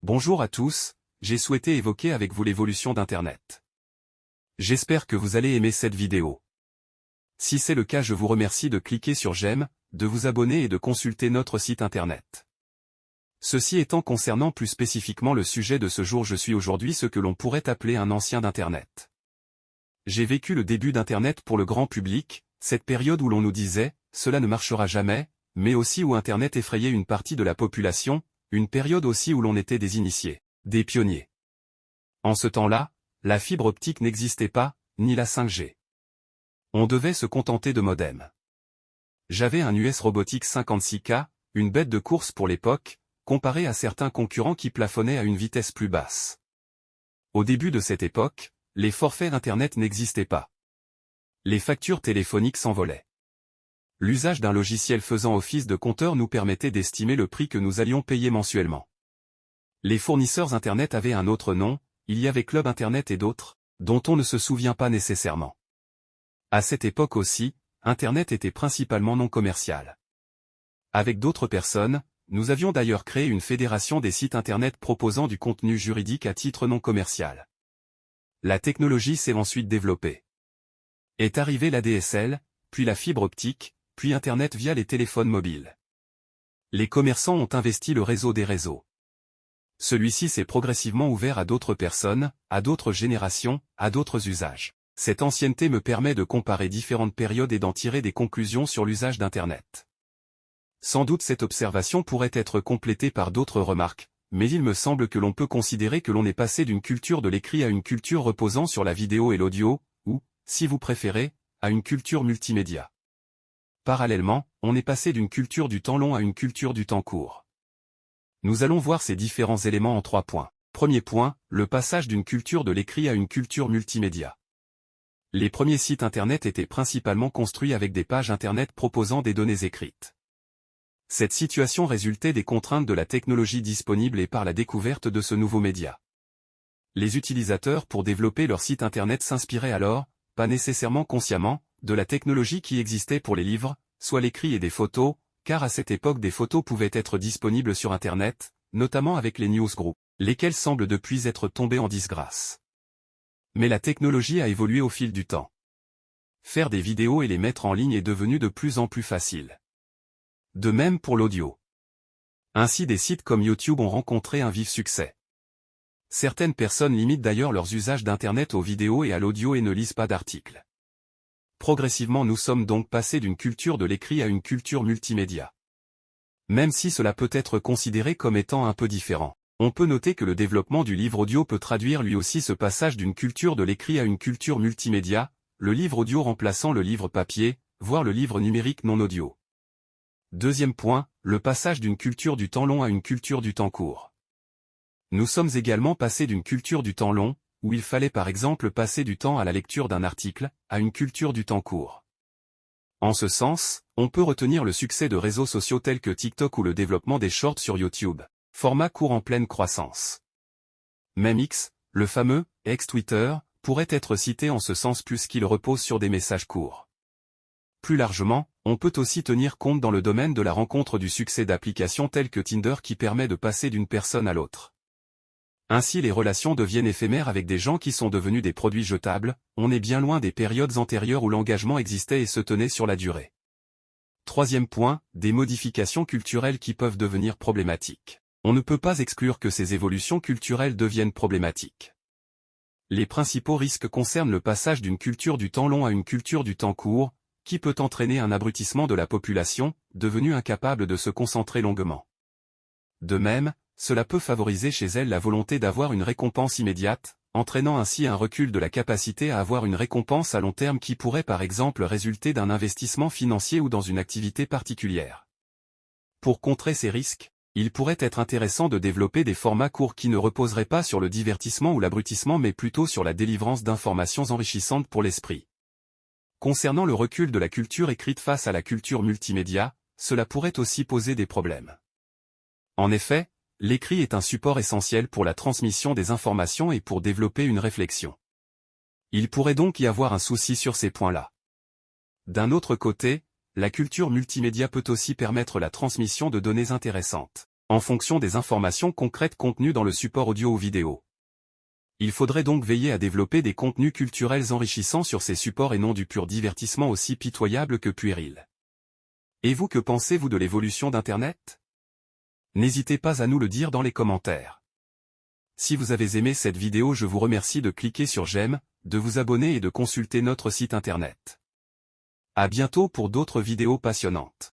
Bonjour à tous, j'ai souhaité évoquer avec vous l'évolution d'Internet. J'espère que vous allez aimer cette vidéo. Si c'est le cas, je vous remercie de cliquer sur j'aime, de vous abonner et de consulter notre site Internet. Ceci étant, concernant plus spécifiquement le sujet de ce jour, je suis aujourd'hui ce que l'on pourrait appeler un ancien d'Internet. J'ai vécu le début d'Internet pour le grand public, cette période où l'on nous disait « cela ne marchera jamais », mais aussi où Internet effrayait une partie de la population, une période aussi où l'on était des initiés, des pionniers. En ce temps-là, la fibre optique n'existait pas, ni la 5G. On devait se contenter de modems. J'avais un US Robotics 56K, une bête de course pour l'époque, comparé à certains concurrents qui plafonnaient à une vitesse plus basse. Au début de cette époque, les forfaits Internet n'existaient pas. Les factures téléphoniques s'envolaient. L'usage d'un logiciel faisant office de compteur nous permettait d'estimer le prix que nous allions payer mensuellement. Les fournisseurs Internet avaient un autre nom, il y avait Club Internet et d'autres, dont on ne se souvient pas nécessairement. À cette époque aussi, Internet était principalement non commercial. Avec d'autres personnes, nous avions d'ailleurs créé une fédération des sites Internet proposant du contenu juridique à titre non commercial. La technologie s'est ensuite développée. Est arrivée la DSL, puis la fibre optique, puis Internet via les téléphones mobiles. Les commerçants ont investi le réseau des réseaux. Celui-ci s'est progressivement ouvert à d'autres personnes, à d'autres générations, à d'autres usages. Cette ancienneté me permet de comparer différentes périodes et d'en tirer des conclusions sur l'usage d'Internet. Sans doute cette observation pourrait être complétée par d'autres remarques, mais il me semble que l'on peut considérer que l'on est passé d'une culture de l'écrit à une culture reposant sur la vidéo et l'audio, ou, si vous préférez, à une culture multimédia. Parallèlement, on est passé d'une culture du temps long à une culture du temps court. Nous allons voir ces différents éléments en 3 points. Premier point, le passage d'une culture de l'écrit à une culture multimédia. Les premiers sites Internet étaient principalement construits avec des pages Internet proposant des données écrites. Cette situation résultait des contraintes de la technologie disponible et par la découverte de ce nouveau média. Les utilisateurs pour développer leur site Internet s'inspiraient alors, pas nécessairement consciemment, de la technologie qui existait pour les livres, soit l'écrit et des photos, car à cette époque des photos pouvaient être disponibles sur Internet, notamment avec les newsgroups, lesquels semblent depuis être tombés en disgrâce. Mais la technologie a évolué au fil du temps. Faire des vidéos et les mettre en ligne est devenu de plus en plus facile. De même pour l'audio. Ainsi des sites comme YouTube ont rencontré un vif succès. Certaines personnes limitent d'ailleurs leurs usages d'Internet aux vidéos et à l'audio et ne lisent pas d'articles. Progressivement nous sommes donc passés d'une culture de l'écrit à une culture multimédia. Même si cela peut être considéré comme étant un peu différent, on peut noter que le développement du livre audio peut traduire lui aussi ce passage d'une culture de l'écrit à une culture multimédia, le livre audio remplaçant le livre papier, voire le livre numérique non audio. Deuxième point, le passage d'une culture du temps long à une culture du temps court. Nous sommes également passés d'une culture du temps long, où il fallait par exemple passer du temps à la lecture d'un article, à une culture du temps court. En ce sens, on peut retenir le succès de réseaux sociaux tels que TikTok ou le développement des shorts sur YouTube, format court en pleine croissance. Même X, le fameux ex-Twitter, pourrait être cité en ce sens puisqu'il repose sur des messages courts. Plus largement, on peut aussi tenir compte dans le domaine de la rencontre du succès d'applications telles que Tinder qui permet de passer d'une personne à l'autre. Ainsi les relations deviennent éphémères avec des gens qui sont devenus des produits jetables, on est bien loin des périodes antérieures où l'engagement existait et se tenait sur la durée. Troisième point, des modifications culturelles qui peuvent devenir problématiques. On ne peut pas exclure que ces évolutions culturelles deviennent problématiques. Les principaux risques concernent le passage d'une culture du temps long à une culture du temps court, qui peut entraîner un abrutissement de la population, devenue incapable de se concentrer longuement. De même, cela peut favoriser chez elle la volonté d'avoir une récompense immédiate, entraînant ainsi un recul de la capacité à avoir une récompense à long terme qui pourrait par exemple résulter d'un investissement financier ou dans une activité particulière. Pour contrer ces risques, il pourrait être intéressant de développer des formats courts qui ne reposeraient pas sur le divertissement ou l'abrutissement mais plutôt sur la délivrance d'informations enrichissantes pour l'esprit. Concernant le recul de la culture écrite face à la culture multimédia, cela pourrait aussi poser des problèmes. En effet, l'écrit est un support essentiel pour la transmission des informations et pour développer une réflexion. Il pourrait donc y avoir un souci sur ces points-là. D'un autre côté, la culture multimédia peut aussi permettre la transmission de données intéressantes. en fonction des informations concrètes contenues dans le support audio ou vidéo. Il faudrait donc veiller à développer des contenus culturels enrichissants sur ces supports et non du pur divertissement aussi pitoyable que puéril. Et vous, que pensez-vous de l'évolution d'Internet? N'hésitez pas à nous le dire dans les commentaires. Si vous avez aimé cette vidéo, je vous remercie de cliquer sur j'aime, de vous abonner et de consulter notre site internet. À bientôt pour d'autres vidéos passionnantes.